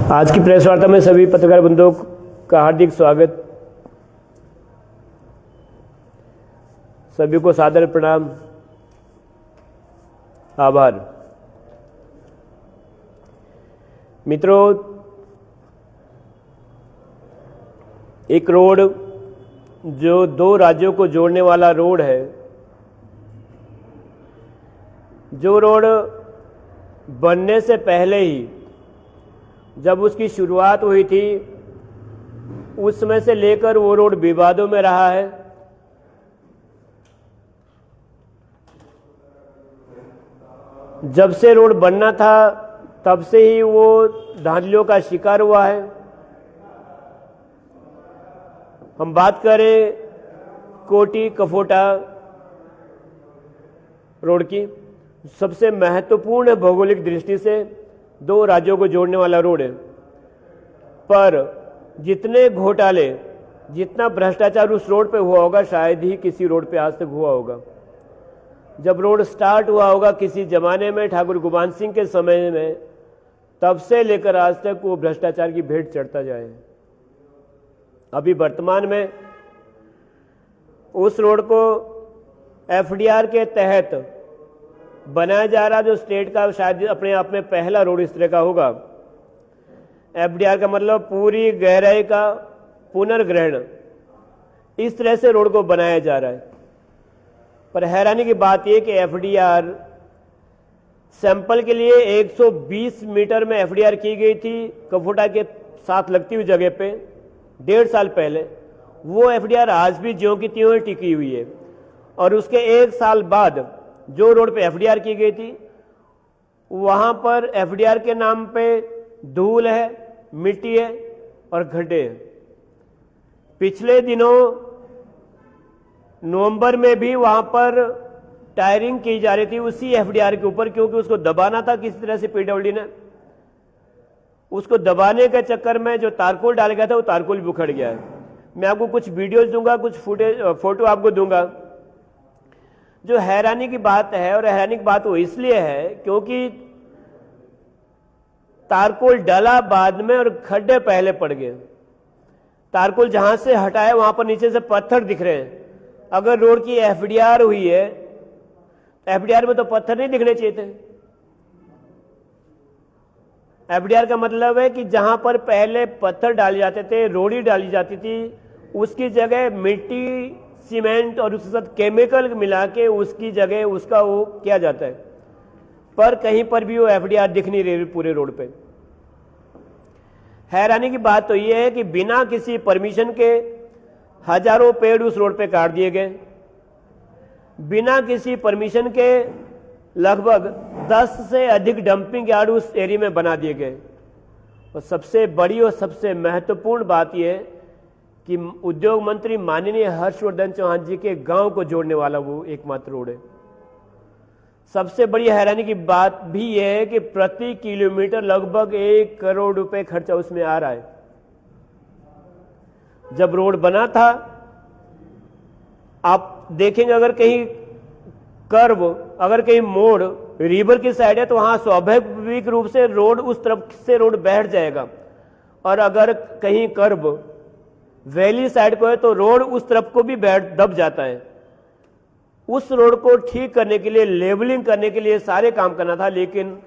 आज की प्रेस वार्ता में सभी पत्रकार बंधुओं का हार्दिक स्वागत। सभी को सादर प्रणाम, आभार। मित्रों, एक रोड जो दो राज्यों को जोड़ने वाला रोड है, जो रोड बनने से पहले ही जब उसकी शुरुआत हुई थी उस समय से लेकर वो रोड विवादों में रहा है। जब से रोड बनना था तब से ही वो धांधलियों का शिकार हुआ है। हम बात करें कोटी कफोटा रोड की, सबसे महत्वपूर्ण भौगोलिक दृष्टि से दो राज्यों को जोड़ने वाला रोड है, पर जितने घोटाले, जितना भ्रष्टाचार उस रोड पे हुआ होगा शायद ही किसी रोड पे आज तक हुआ होगा। जब रोड स्टार्ट हुआ होगा किसी जमाने में ठाकुर गुमान सिंह के समय में, तब से लेकर आज तक वो भ्रष्टाचार की भेंट चढ़ता जाए। अभी वर्तमान में उस रोड को एफडीआर के तहत बनाया जा रहा, जो स्टेट का शायद अपने आप में पहला रोड इस तरह का होगा। एफडीआर का मतलब पूरी गहराई का पुनर्ग्रहण, इस तरह से रोड को बनाया जा रहा है। पर हैरानी की बात यह कि एफडीआर सैंपल के लिए 120 मीटर में एफडीआर की गई थी कफोटा के साथ लगती हुई जगह पे 1.5 साल पहले। वो एफडीआर आज भी ज्यों की त्यों टिकी हुई है, और उसके 1 साल बाद जो रोड पे एफडीआर की गई थी वहां पर एफडीआर के नाम पे धूल है, मिट्टी है और गड्ढे हैं। पिछले दिनों नवंबर में भी वहां पर टायरिंग की जा रही थी उसी एफडीआर के ऊपर, क्योंकि उसको दबाना था किसी तरह से पीडब्ल्यूडी ने। उसको दबाने के चक्कर में जो तारकोल डाल गया था वो तारकोल भी उखड़ गया है। मैं आपको कुछ वीडियोज दूंगा, कुछ फोटो आपको दूंगा। जो हैरानी की बात है, और हैरानी की बात वो इसलिए है क्योंकि तारकोल डाला बाद में और खड्डे पहले पड़ गए। तारकोल जहां से हटाए वहां पर नीचे से पत्थर दिख रहे हैं। अगर रोड की एफडीआर हुई है, एफडीआर में तो पत्थर नहीं दिखने चाहिए थे। एफडीआर का मतलब है कि जहां पर पहले पत्थर डाले जाते थे, रोड़ी डाली जाती थी, उसकी जगह मिट्टी, सीमेंट और उसके साथ केमिकल मिला के उसकी जगह उसका वो किया जाता है। पर कहीं पर भी वो एफडीआर दिख नहीं रही पूरे रोड पे। हैरानी की बात तो ये है कि बिना किसी परमिशन के हजारों पेड़ उस रोड पे काट दिए गए। बिना किसी परमिशन के लगभग 10 से अधिक डंपिंग यार्ड उस एरिया में बना दिए गए। और सबसे बड़ी और सबसे महत्वपूर्ण बात यह है कि उद्योग मंत्री माननीय हर्षवर्धन चौहान जी के गांव को जोड़ने वाला वो एकमात्र रोड है। सबसे बड़ी हैरानी की बात भी यह है कि प्रति किलोमीटर लगभग 1 करोड़ रुपए खर्चा उसमें आ रहा है। जब रोड बना था, आप देखेंगे अगर कहीं कर्व, अगर कहीं मोड़ रिवर की साइड है तो वहां स्वाभाविक रूप से रोड उस तरफ से रोड बैठ जाएगा, और अगर कहीं कर्व वैली साइड को है तो रोड उस तरफ को भी दब जाता है। उस रोड को ठीक करने के लिए, लेवलिंग करने के लिए सारे काम करना था, लेकिन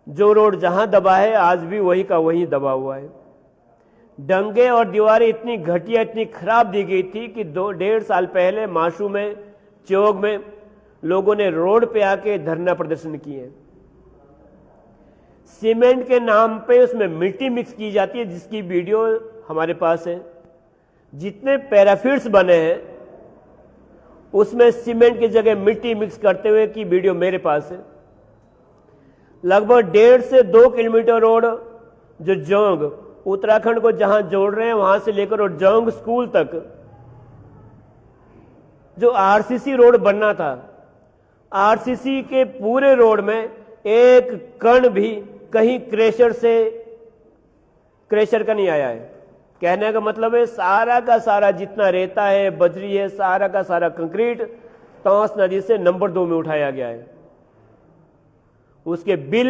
जो रोड जहां दबा है आज भी वही का वही दबा हुआ है। डंगे और दीवारें इतनी घटिया, इतनी खराब दी गई थी कि 1.5 साल पहले माशू में, चौक में लोगों ने रोड पे आके धरना प्रदर्शन किए। सीमेंट के नाम पे उसमें मिट्टी मिक्स की जाती है, जिसकी वीडियो हमारे पास है। जितने पैराफिट्स बने हैं उसमें सीमेंट की जगह मिट्टी मिक्स करते हुए की वीडियो मेरे पास है। लगभग 1.5 से 2 किलोमीटर रोड जो जोंग, उत्तराखंड को जहां जोड़ रहे हैं वहां से लेकर और जोंग स्कूल तक जो आरसीसी रोड बनना था, आरसीसी के पूरे रोड में एक कण भी कहीं क्रेशर का नहीं आया है। कहने का मतलब है सारा का सारा जितना रेता है, बजरी है, सारा का सारा कंक्रीट तौस नदी से नंबर 2 में उठाया गया है। उसके बिल